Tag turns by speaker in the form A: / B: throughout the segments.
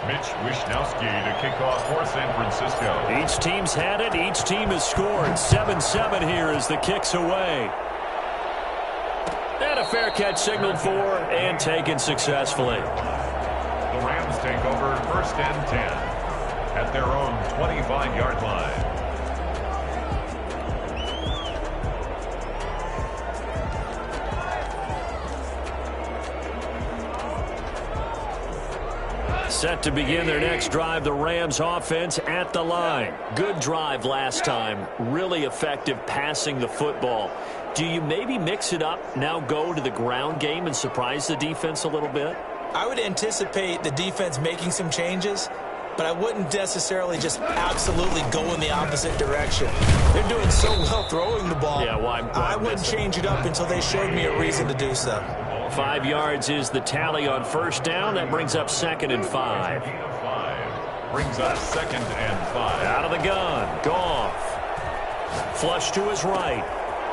A: Mitch Wishnowski to kick off for San Francisco.
B: Each team's had it. Each team has scored. 7-7 here as the kick's away. And a fair catch signaled for and taken successfully.
A: The Rams take over 1st and 10 at their own 25-yard line.
B: Set to begin their next drive, the Rams offense at the line. Good drive last time. Really effective passing the football. Do you maybe mix it up, now go to the ground game and surprise the defense a little bit?
C: I would anticipate the defense making some changes, but I wouldn't necessarily just absolutely go in the opposite direction. They're doing so well throwing the ball.
B: Yeah, why
C: I wouldn't change it up until they showed me a reason to do so.
B: 5 yards is the tally on 1st down. That brings up 2nd and 5.
A: Brings up 2nd and 5.
B: Out of the gun. Goff. Flush to his right.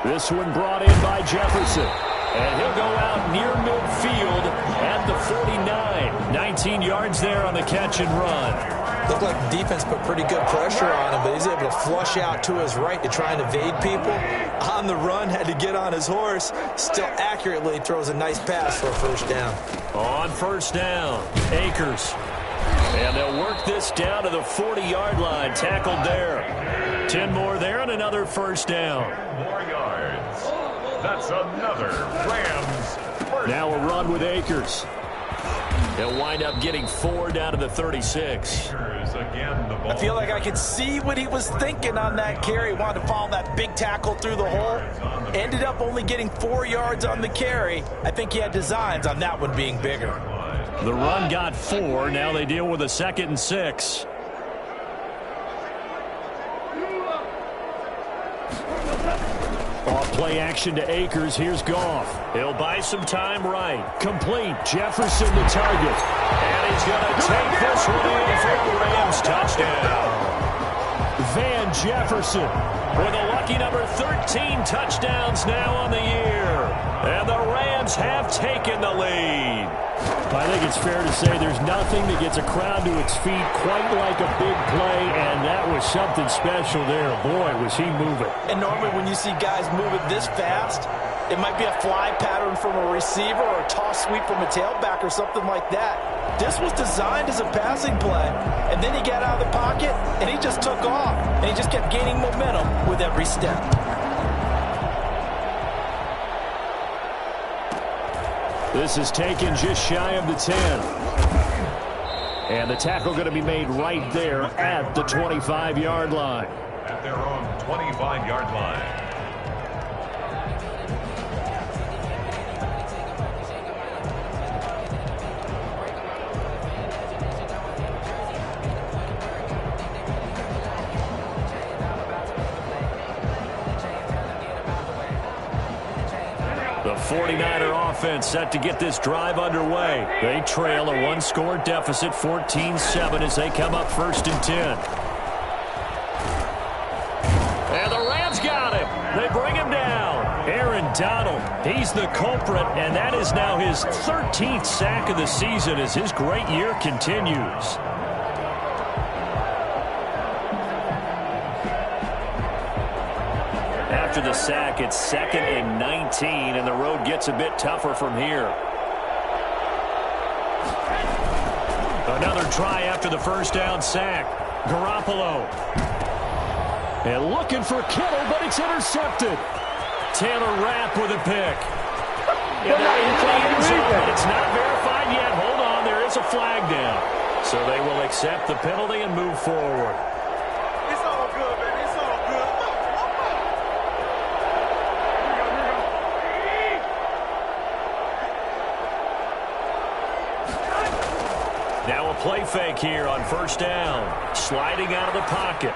B: This one brought in by Jefferson. And he'll go out near midfield at the 49. 19 yards there on the catch and run.
C: Looked like the defense put pretty good pressure on him, but he's able to flush out to his right to try and evade people. On the run, had to get on his horse. Still accurately throws a nice pass for a 1st down.
B: On 1st down, Akers. And they'll work this down to the 40-yard line. Tackled there. 10 more there and another 1st down.
A: More yards. That's another Rams first.
B: Now a run with Akers. They'll wind up getting 4 down to the 36.
A: Again, the ball.
C: I feel like I could see what he was thinking on that carry. Wanted to follow that big tackle through the hole. Ended up only getting 4 yards on the carry. I think he had designs on that one being bigger.
B: The run got 4. Now they deal with a 2nd and 6. Off play action to Akers. Here's Goff. He'll buy some time right. Complete. Jefferson the target. And he's going to take this one in for a Rams touchdown. Van Jefferson with a lucky number 13 touchdowns now on the year. And the Rams have taken the lead. I think it's fair to say there's nothing that gets a crowd to its feet quite like a big play, and that was something special there. Boy, was he moving.
C: And normally when you see guys moving this fast, it might be a fly pattern from a receiver or a toss sweep from a tailback or something like that. This was designed as a passing play, and then he got out of the pocket, and he just took off, and he just kept gaining momentum with every step.
B: This is taken just shy of the 10. And the tackle going to be made right there at the 25-yard line.
A: At their own 25-yard line.
B: The 49er offense set to get this drive underway. They trail a one-score deficit, 14-7, as they come up 1st and 10. And the Rams got him. They bring him down. Aaron Donald, he's the culprit, and that is now his 13th sack of the season as his great year continues. After the sack, it's 2nd and 19, and the road gets a bit tougher from here. Another try after the 1st down sack. Garoppolo. And looking for Kittle, but it's intercepted. Taylor Rapp with a pick. And they're in the end zone, but it's not verified yet. Hold on, there is a flag down. So they will accept the penalty and move forward.
D: It's all good, baby. It's all good.
B: Now a play fake here on 1st down. Sliding out of the pocket.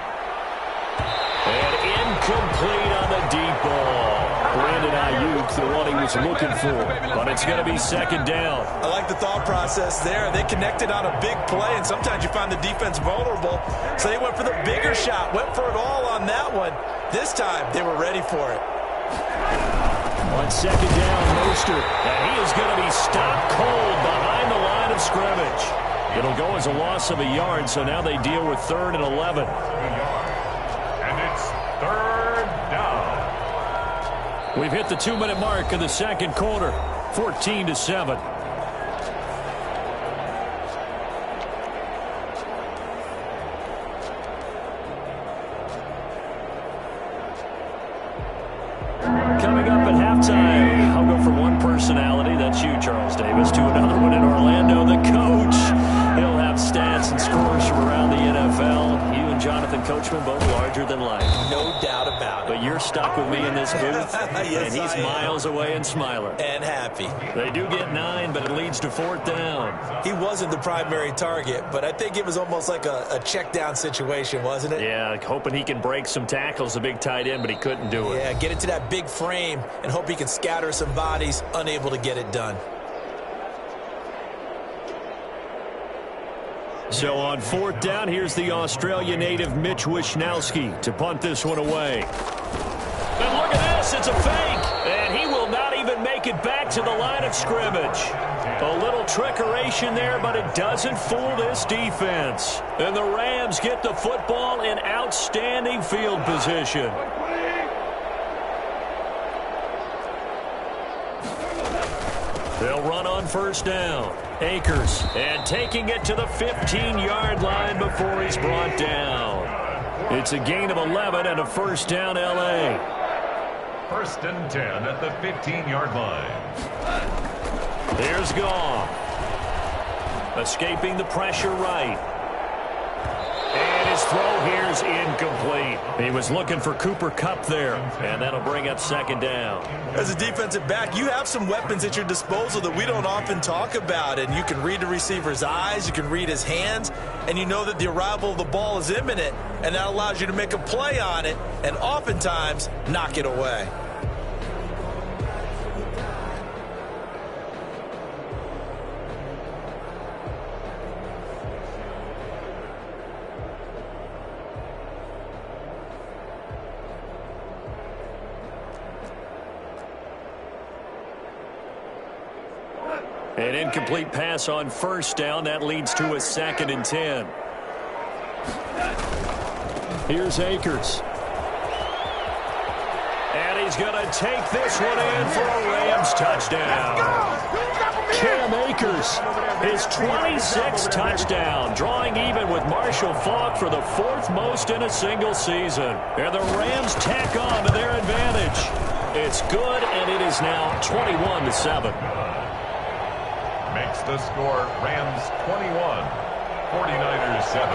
B: And incomplete on the deep ball. Brandon Ayuk, the one he was looking for. But it's going to be 2nd down.
C: I like the thought process there. They connected on a big play, and sometimes you find the defense vulnerable. So they went for the bigger shot, went for it all on that one. This time, they were ready for it.
B: On 2nd down, Mostert. And he is going to be stopped cold behind the line of scrimmage. It'll go as a loss of a yard, so now they deal with 3rd and 11.
A: And it's 3rd down.
B: We've hit the 2-minute mark of the second quarter, 14-7. Coming up at halftime, I'll go from one personality, that's you, Charles Davis, to another one in Orlando, the coach. He'll have stats and scores from around the NFL. You and Jonathan Coachman both larger than life.
C: No doubt about it.
B: But you're stuck with me in this booth,
C: Yes,
B: and he's miles away and smiling.
C: And happy.
B: They do get 9, but it leads to 4th down.
C: He wasn't the primary target, but I think it was almost like a check down situation, wasn't it?
B: Yeah, hoping he can break some tackles, the big tight end, but he couldn't do it.
C: Yeah, get into that big frame and hope he can scatter some bodies, unable to get it done.
B: So on 4th down, here's the Australia native Mitch Wishnowski to punt this one away. And look at this, it's a fake. And he will not even make it back to the line of scrimmage. A little trickeration there, but it doesn't fool this defense. And the Rams get the football in outstanding field position. They'll run on 1st down. Akers, and taking it to the 15-yard line before he's brought down. It's a gain of 11 and a 1st down, L.A.
A: 1st and 10 at the 15-yard line.
B: Here's Goff. Escaping the pressure right. And his throw here's incomplete. He was looking for Cooper Kupp there, and that'll bring up 2nd down.
C: As a defensive back, you have some weapons at your disposal that we don't often talk about, and you can read the receiver's eyes, you can read his hands, and you know that the arrival of the ball is imminent, and that allows you to make a play on it and oftentimes knock it away.
B: An incomplete pass on 1st down. That leads to a 2nd and 10. Here's Akers. And he's going to take this one in for a Rams touchdown. Cam Akers, his 26th touchdown, drawing even with Marshall Faulk for the 4th most in a single season. And the Rams tack on to their advantage. It's good, and it is now 21-7.
A: Makes the score Rams 21, 49ers 7.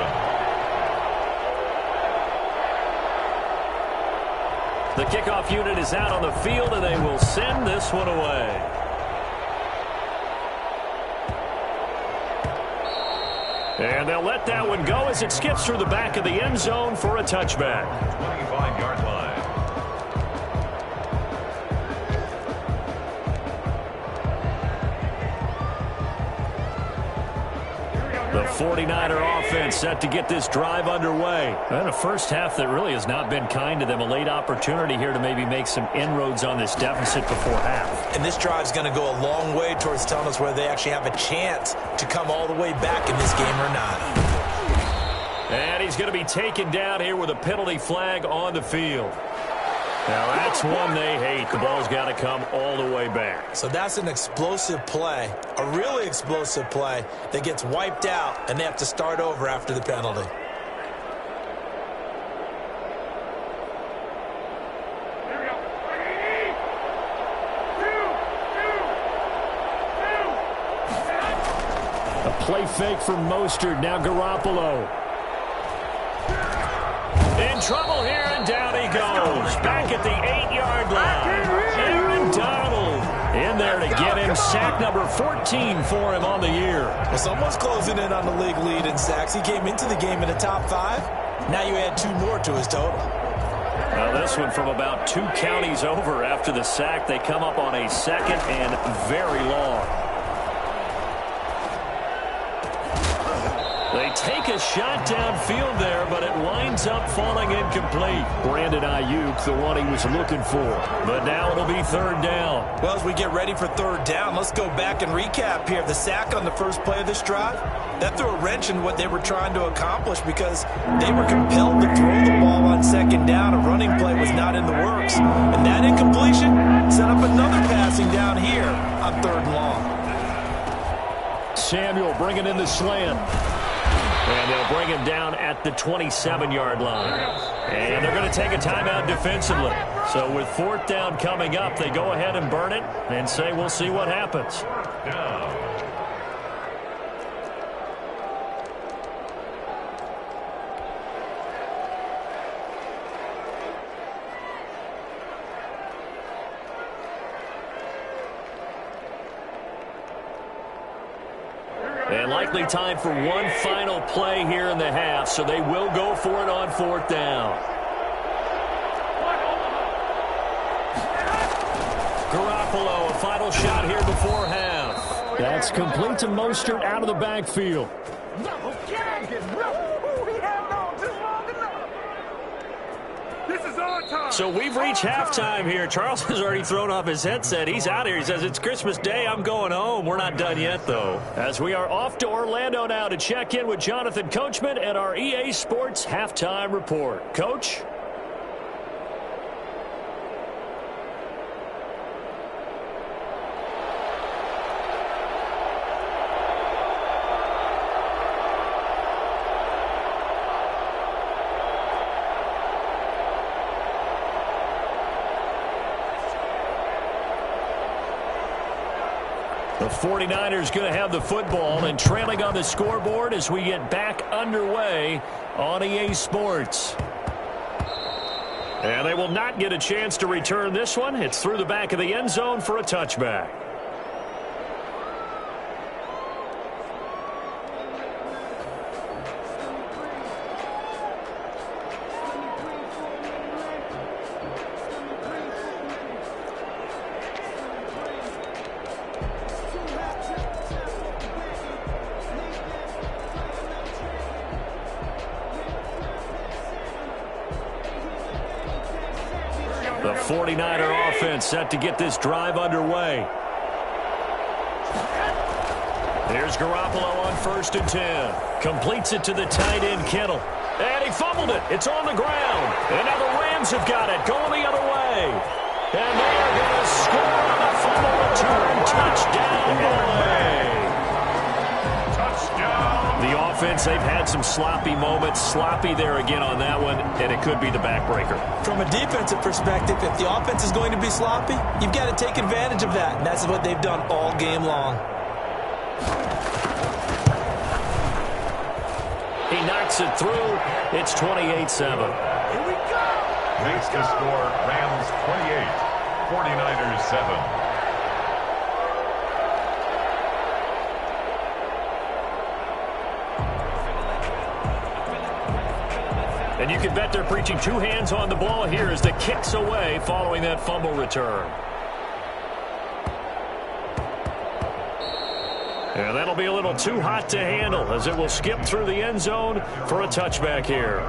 B: The kickoff unit is out on the field, and they will send this one away. And they'll let that one go as it skips through the back of the end zone for a touchback.
A: 25-yard line.
B: The 49er offense set to get this drive underway. And a first half that really has not been kind to them. A late opportunity here to maybe make some inroads on this deficit before half.
C: And this drive's going to go a long way towards telling us whether they actually have a chance to come all the way back in this game or not.
B: And he's going to be taken down here with a penalty flag on the field. Now that's one they hate. The ball's got to come all the way back.
C: So that's an explosive play, a really explosive play that gets wiped out, and they have to start over after the penalty.
B: A play fake from Mostert. Now Garoppolo. In trouble here, and down he goes. Back at the 8-yard line. Aaron Donald in there to get him sack number 14 for him on the year.
C: Well, someone's closing in on the league lead in sacks. He came into the game in the top 5. Now you add 2 more to his total.
B: Now this one from about 2 counties over after the sack. They come up on a 2nd and very long. They take a shot downfield there, but it winds up falling incomplete. Brandon Ayuk, the one he was looking for. But now it'll be third down.
C: Well, as we get ready for third down, let's go back and recap here. The sack on the first play of this drive, that threw a wrench in what they were trying to accomplish because they were compelled to throw the ball on second down. A running play was not in the works. And that incompletion set up another passing down here on third and long.
B: Samuel bringing in the slant. And they'll bring him down at the 27-yard line. And they're going to take a timeout defensively. So with fourth down coming up, they go ahead and burn it and say we'll see what happens. And likely time for one final play here in the half, so they will go for it on fourth down. Garoppolo, a final shot here before half. That's complete to Mostert out of the backfield. So we've reached halftime here. Charles has already thrown off his headset. He's out here. He says, it's Christmas Day. I'm going home. We're not done yet, though. As we are off to Orlando now to check in with Jonathan Coachman and our EA Sports Halftime Report. Coach? The 49ers going to have the football and trailing on the scoreboard as we get back underway on EA Sports. And they will not get a chance to return this one. It's through the back of the end zone for a touchback. The 49er offense set to get this drive underway. There's Garoppolo on 1st and 10. Completes it to the tight end, Kittle. And he fumbled it. It's on the ground. And now the Rams have got it. Going the other way. And they are going to score on a fumble return. Touchdown, LA. The offense, they've had some sloppy moments. Sloppy there again on that one, and it could be the backbreaker.
C: From a defensive perspective, if the offense is going to be sloppy, you've got to take advantage of that, and that's what they've done all game long.
B: He knocks it through. It's 28-7.
A: Here we go. Makes the score Rams 28, 49ers 7.
B: And you can bet they're preaching two hands on the ball here as the kick's away following that fumble return. And that'll be a little too hot to handle as it will skip through the end zone for a touchback here.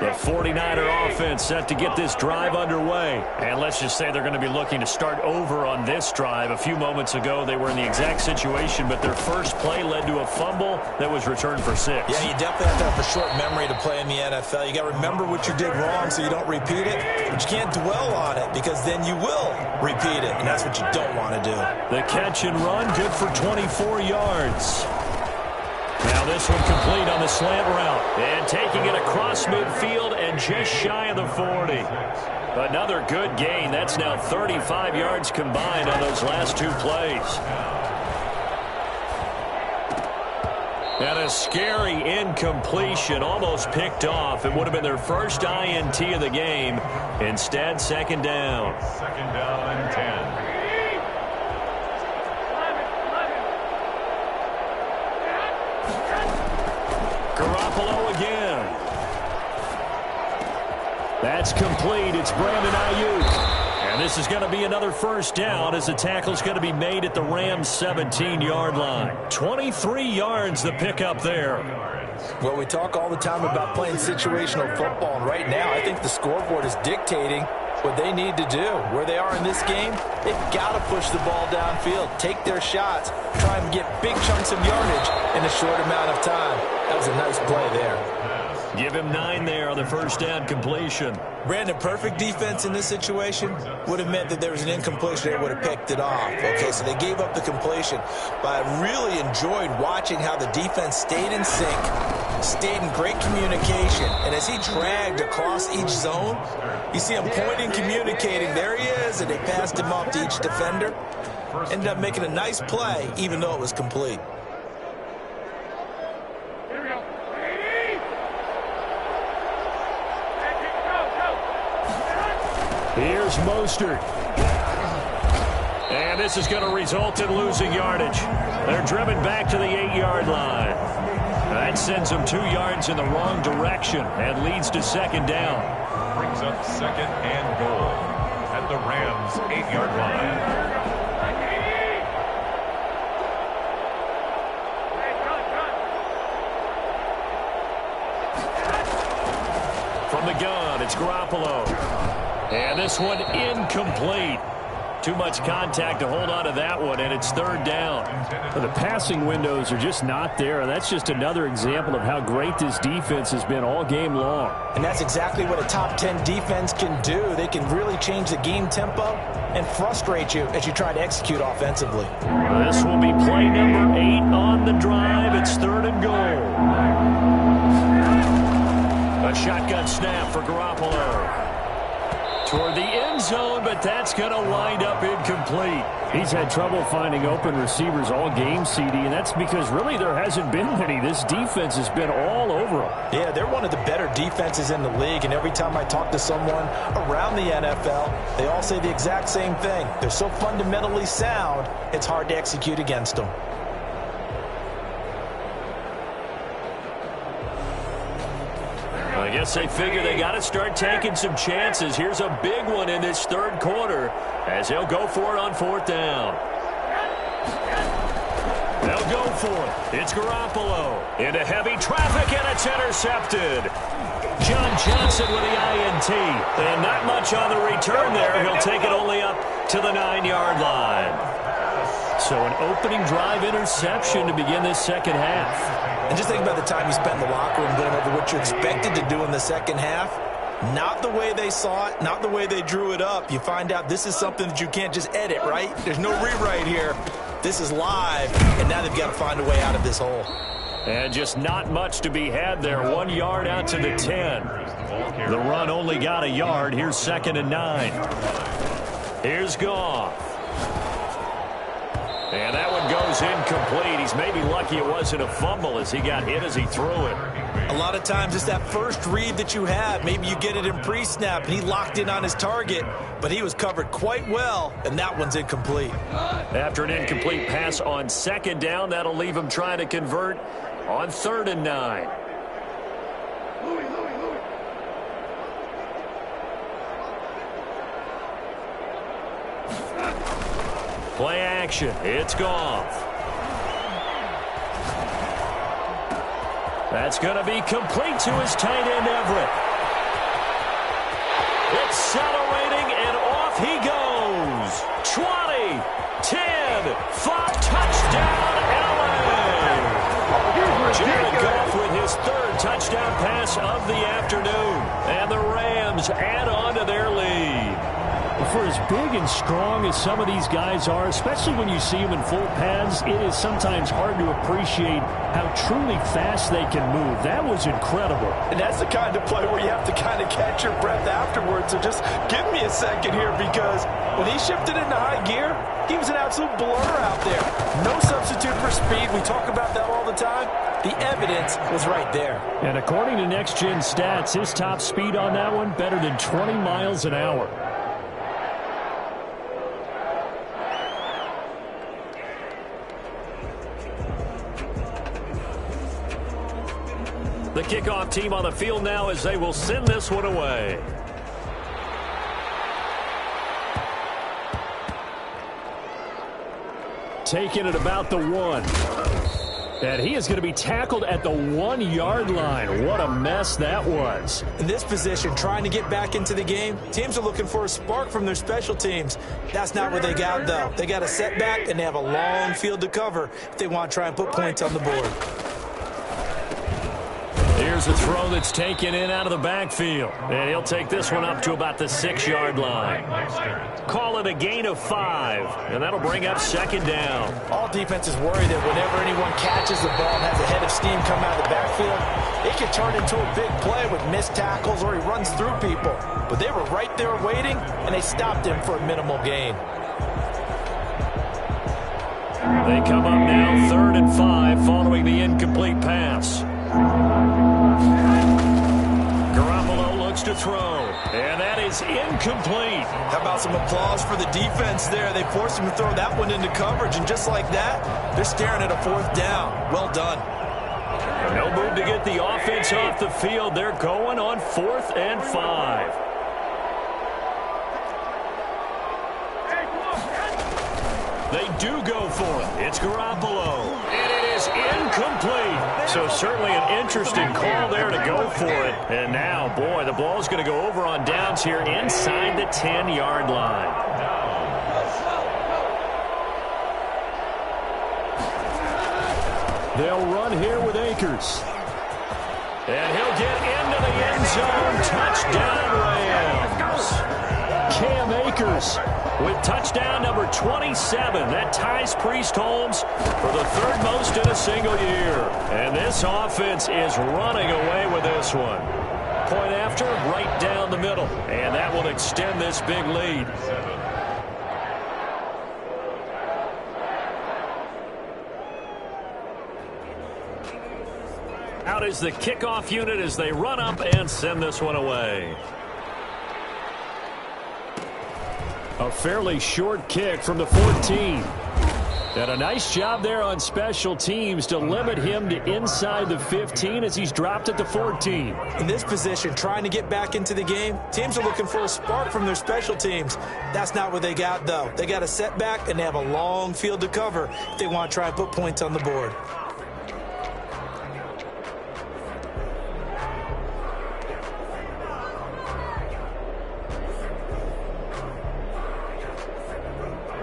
B: The 49er offense set to get this drive underway. And let's just say they're going to be looking to start over on this drive. A few moments ago, they were in the exact situation, but their first play led to a fumble that was returned for 6.
C: Yeah, you definitely have to have a short memory to play in the NFL. You got to remember what you did wrong so you don't repeat it. But you can't dwell on it because then you will repeat it, and that's what you don't want to do.
B: The catch and run, good for 24 yards. Now this one complete on the slant route. And taking it across midfield and just shy of the 40. Another good gain. That's now 35 yards combined on those last two plays. And a scary incompletion, almost picked off. It would have been their first INT of the game. Instead, second down.
A: Second down and 10.
B: Garoppolo again. That's complete. It's Brandon Ayuk. And this is going to be another first down as the tackle's going to be made at the Rams' 17-yard line. 23 yards the pickup there.
C: Well, we talk all the time about playing situational football, and right now I think the scoreboard is dictating what they need to do. Where they are in this game, they've got to push the ball downfield, take their shots, try and get big chunks of yardage in a short amount of time. That was a nice play there.
B: Give him 9 there on the first down completion.
C: Brandon, perfect defense in this situation would have meant that there was an incompletion. They would have picked it off. Okay, so they gave up the completion. But I really enjoyed watching how the defense stayed in sync, stayed in great communication. And as he dragged across each zone, you see him pointing, communicating. There he is, and they passed him off to each defender. Ended up making a nice play, even though it was complete.
B: Here's Mostert. And this is going to result in losing yardage. They're driven back to the 8-yard line. That sends them 2 yards in the wrong direction and leads to second down.
A: Brings up second and goal at the Rams' 8-yard line.
B: From the gun, it's Garoppolo. And this one incomplete. Too much contact to hold on to that one, and it's third down.
E: Well, the passing windows are just not there. That's just another example of how great this defense has been all game long.
C: And that's exactly what a top 10 defense can do. They can really change the game tempo and frustrate you as you try to execute offensively.
B: This will be play number 8 on the drive. It's third and goal. A shotgun snap for Garoppolo. Toward the end zone, but that's going to wind up incomplete.
E: He's had trouble finding open receivers all game, CD, and that's because really there hasn't been many. This defense has been all over them.
C: Yeah, they're one of the better defenses in the league, and every time I talk to someone around the NFL, they all say the exact same thing. They're so fundamentally sound, it's hard to execute against them.
B: I guess they figure they got to start taking some chances. Here's a big one in this third quarter as they'll go for it on fourth down. They'll go for it. It's Garoppolo into heavy traffic, and it's intercepted. John Johnson with the INT. And not much on the return there. He'll take it only up to the 9-yard line. So an opening drive interception to begin this second half.
C: And just think about the time you spent in the locker room going over what you expected to do in the second half. Not the way they saw it, not the way they drew it up. You find out this is something that you can't just edit, right? There's no rewrite here. This is live, and now they've got to find a way out of this hole.
B: And just not much to be had there. 1 yard out to the 10. The run only got a yard. Here's second and 9. Here's Goff. And that one goes incomplete. He's maybe lucky it wasn't a fumble as he got hit as he threw it.
C: A lot of times it's that first read that you have. Maybe you get it in pre-snap, and he locked in on his target, but he was covered quite well, and that one's incomplete.
B: After an incomplete pass on second down, that'll leave him trying to convert on third and 9. Play action. It's Goff. That's going to be complete to his tight end, Everett. Accelerating, and off he goes. 20, 10, 5, touchdown, LA. Jared Goff with his third touchdown pass of the afternoon. And the Rams add on to their lead.
E: For as big and strong as some of these guys are, especially when you see them in full pads, it is sometimes hard to appreciate how truly fast they can move. That was incredible.
C: And that's the kind of play where you have to kind of catch your breath afterwards. So just give me a second here, because when he shifted into high gear, he was an absolute blur out there. No substitute for speed. We talk about that all the time. The evidence was right there.
E: And according to Next Gen Stats, his top speed on that one, better than 20 miles an hour.
B: The kickoff team on the field now as they will send this one away.
E: taken at about the 1. And he is going to be tackled at the 1-yard line. What a mess that was.
C: In this position, trying to get back into the game, teams are looking for a spark from their special teams. That's not what they got, though. They got a setback, and they have a long field to cover if they want to try and put points on the board.
E: Here's a throw that's taken in out of the backfield. And he'll take this one up to about the 6-yard line. Call it a gain of 5. And that'll bring up 2nd down.
C: All defenses worry that whenever anyone catches the ball and has a head of steam come out of the backfield, it can turn into a big play with missed tackles or he runs through people. But they were right there waiting, and they stopped him for a minimal gain.
E: They come up now 3rd and 5 following the incomplete pass. Garoppolo looks to throw, and that is incomplete.
C: How about some applause for the defense there? They forced him to throw that one into coverage, and just like that, they're staring at a 4th down. Well done.
E: No move to get the offense off the field. They're going on 4th and 5. They do go for it. It's Garoppolo. And it is incomplete. So certainly an interesting call there to go for it. And now, boy, the ball's going to go over on downs here inside the 10-yard line. They'll run here with Akers. And he'll get into the end zone. Touchdown, Rams. Cam Akers with touchdown number 27. That ties Priest Holmes for the 3rd most in a single year. And this offense is running away with this one. Point after, right down the middle. And that will extend this big lead. Out is the kickoff unit as they run up and send this one away. A fairly short kick from the 14. And a nice job there on special teams to limit him to inside the 15 as he's dropped at the 14.
C: In this position, trying to get back into the game, teams are looking for a spark from their special teams. That's not what they got, though. They got a setback, and they have a long field to cover if they want to try and put points on the board.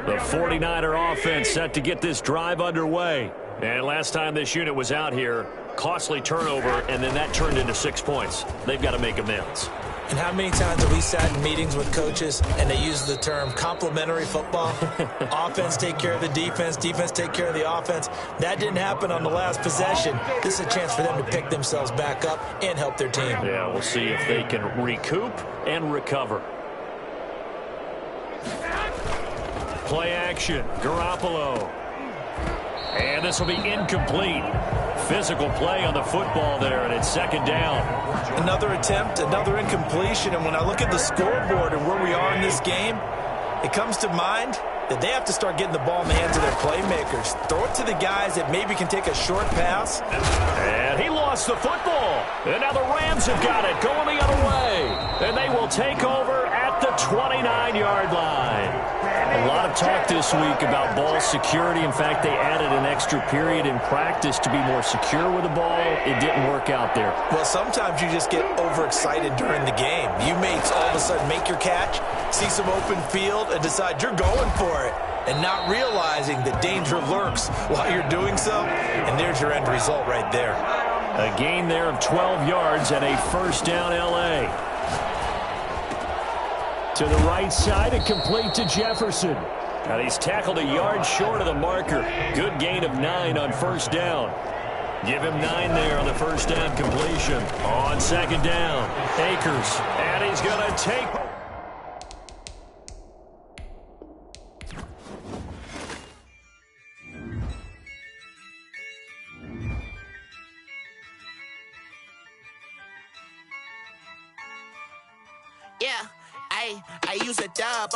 E: The 49er offense set to get this drive underway. And last time this unit was out here, costly turnover, and then that turned into 6 points. They've got to make amends.
C: And how many times have we sat in meetings with coaches and they use the term complementary football? Offense take care of the defense, defense take care of the offense. That didn't happen on the last possession. This is a chance for them to pick themselves back up and help their team.
E: Yeah, we'll see if they can recoup and recover. Play action, Garoppolo. And this will be incomplete. Physical play on the football there, and it's 2nd down.
C: Another attempt, another incompletion, and when I look at the scoreboard and where we are in this game, it comes to mind that they have to start getting the ball in the hands of their playmakers. Throw it to the guys that maybe can take a short pass.
E: And he lost the football. And now the Rams have got it going the other way. And they will take over at the 29-yard line. A lot of talk this week about ball security. In fact, they added an extra period in practice to be more secure with the ball. It didn't work out there.
C: Well, sometimes you just get overexcited during the game. You may all of a sudden make your catch, see some open field, and decide you're going for it, and not realizing that danger lurks while you're doing so. And there's your end result right there.
E: A gain there of 12 yards and a 1st down L.A. To the right side and complete to Jefferson. And he's tackled a yard short of the marker. Good gain of 9 on 1st down. Give him 9 there on the 1st down completion. On 2nd down, Akers. And he's going to take...
F: Yeah, I use a dub.